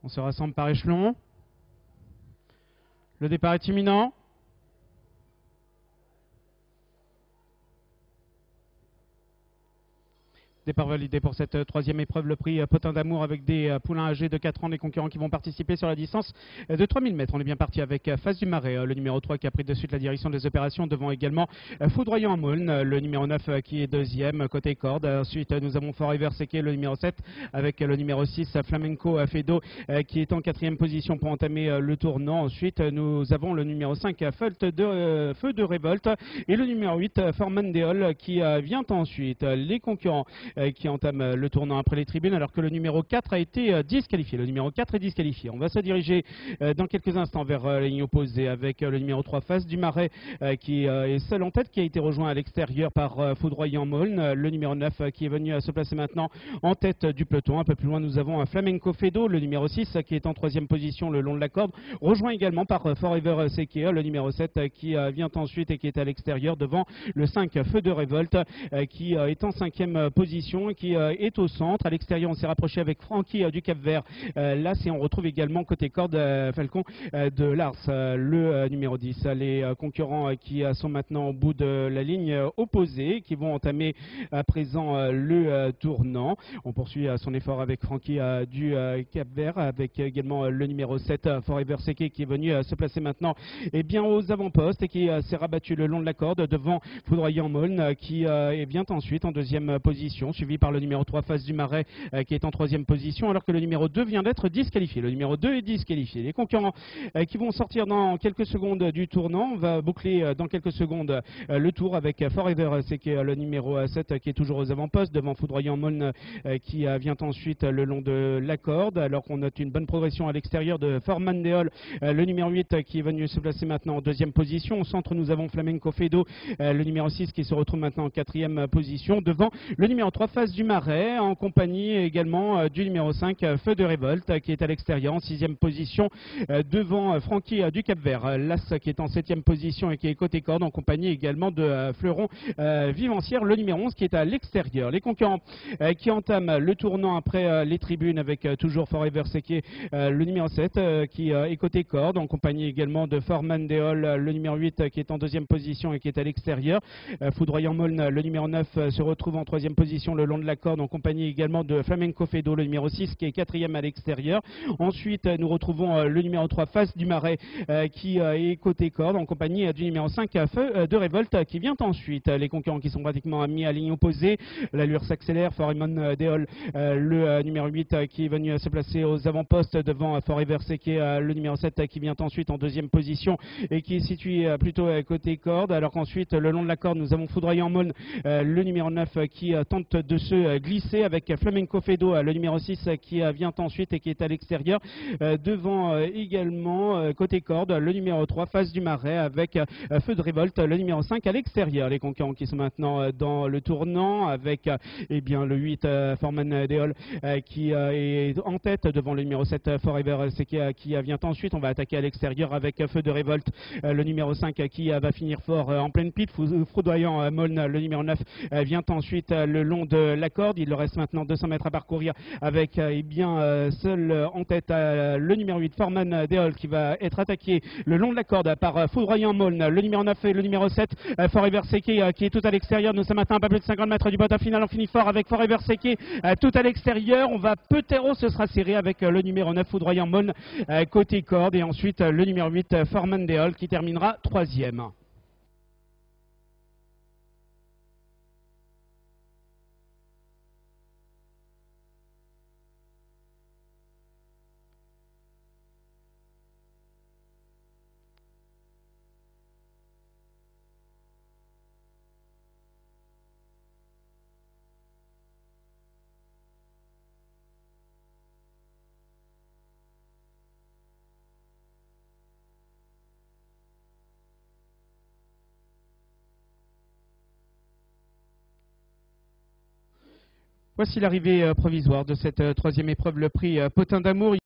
On se rassemble par échelon. Le départ est imminent. Départ validé pour cette troisième épreuve, le prix Potin d'Amour avec des poulains âgés de 4 ans, des concurrents qui vont participer sur la distance de 3000 mètres. On est bien parti avec Face du Marais, le numéro 3 qui a pris de suite la direction des opérations, devant également Foudroyant en Maulne, le numéro 9 qui est deuxième côté corde. Ensuite nous avons Forever Seke, le numéro 7, avec le numéro 6 Flamenco Fedo qui est en quatrième position pour entamer le tournant. Ensuite nous avons le numéro 5 Feu de Révolte et le numéro 8 Forman Deol qui vient ensuite. Les concurrents qui entame le tournant après les tribunes, alors que le numéro 4 a été disqualifié. Le numéro 4 est disqualifié. On va se diriger dans quelques instants vers la ligne opposée avec le numéro 3 Face du Marais qui est seul en tête, qui a été rejoint à l'extérieur par Foudroyant Maulne. Le numéro 9 qui est venu se placer maintenant en tête du peloton. Un peu plus loin nous avons un Flamenco Fedo, le numéro 6 qui est en troisième position le long de la corde, rejoint également par Forever Seke, le numéro 7 qui vient ensuite et qui est à l'extérieur devant le 5 Feu de Révolte qui est en cinquième position, qui est au centre. À l'extérieur, on s'est rapproché avec Francky du Cap-Vert. Là, on retrouve également côté corde Falcon de Lars, le numéro 10. Les concurrents qui sont maintenant au bout de la ligne opposée, qui vont entamer à présent le tournant. On poursuit son effort avec Francky du Cap-Vert, avec également le numéro 7, Forever Seke, qui est venu se placer maintenant bien aux avant-postes et qui s'est rabattu le long de la corde devant Foudroyant Maulne, qui vient ensuite en deuxième position, suivi par le numéro 3 Face du Marais qui est en troisième position, alors que le numéro 2 vient d'être disqualifié. Le numéro 2 est disqualifié. Les concurrents qui vont sortir dans quelques secondes du tournant. On va boucler dans quelques secondes le tour avec Forever Seke, le numéro 7 qui est toujours aux avant-postes, devant Foudroyant Maulne qui vient ensuite le long de la corde, alors qu'on note une bonne progression à l'extérieur de Forman Deol, le numéro 8 qui est venu se placer maintenant en deuxième position. Au centre nous avons Flamenco Fedo, le numéro 6 qui se retrouve maintenant en quatrième position, devant le numéro 3 Face du Marais, en compagnie également du numéro 5 Feu de Révolte qui est à l'extérieur en sixième position, devant Francky du Cap-Vert. L'As qui est en septième position et qui est côté corde, en compagnie également de Fleuron Vivancière, le numéro 11 qui est à l'extérieur. Les concurrents qui entament le tournant après les tribunes avec toujours Forever Seke, le numéro 7 qui est côté corde, en compagnie également de Forman Deol, le numéro 8 qui est en deuxième position et qui est à l'extérieur. Foudroyant Maulne, le numéro 9 se retrouve en troisième position le long de la corde, en compagnie également de Flamenco Fedo, le numéro 6 qui est quatrième à l'extérieur. Ensuite nous retrouvons le numéro 3 Face du Marais qui est côté corde, en compagnie du numéro 5 Feu de Révolte qui vient ensuite. Les concurrents qui sont pratiquement mis à ligne opposée, l'allure s'accélère. Foreman Deol, le numéro 8 qui est venu se placer aux avant-postes devant Forever Seke, le numéro 7 qui vient ensuite en deuxième position et qui est situé plutôt côté corde, alors qu'ensuite le long de la corde nous avons Foudroyant Maulne, le numéro 9 qui tente de se glisser avec Flamenco Fedo, le numéro 6 qui vient ensuite et qui est à l'extérieur, devant également côté corde le numéro 3 Face du Marais avec Feu de Révolte, le numéro 5 à l'extérieur. Les concurrents qui sont maintenant dans le tournant avec le 8 Forman Deol qui est en tête devant le numéro 7 Forever Seke qui vient ensuite. On va attaquer à l'extérieur avec Feu de Révolte, le numéro 5 qui va finir fort en pleine piste. Foudroyant Maulne, le numéro 9 vient ensuite le long de la corde. Il leur reste maintenant 200 mètres à parcourir avec seul en tête le numéro 8 Forman Deol qui va être attaqué le long de la corde par Foudroyant Maulne, le numéro 9 et le numéro 7 Forever Seke qui est tout à l'extérieur. Nous sommes maintenant à pas plus de 50 mètres du bottin final. On finit fort avec Forever Seke tout à l'extérieur. On va peut-être, ce sera serré avec le numéro 9 Foudroyant Maulne côté corde, et ensuite le numéro 8 Forman Deol qui terminera troisième. Voici l'arrivée provisoire de cette troisième épreuve, le prix Potin d'Amour.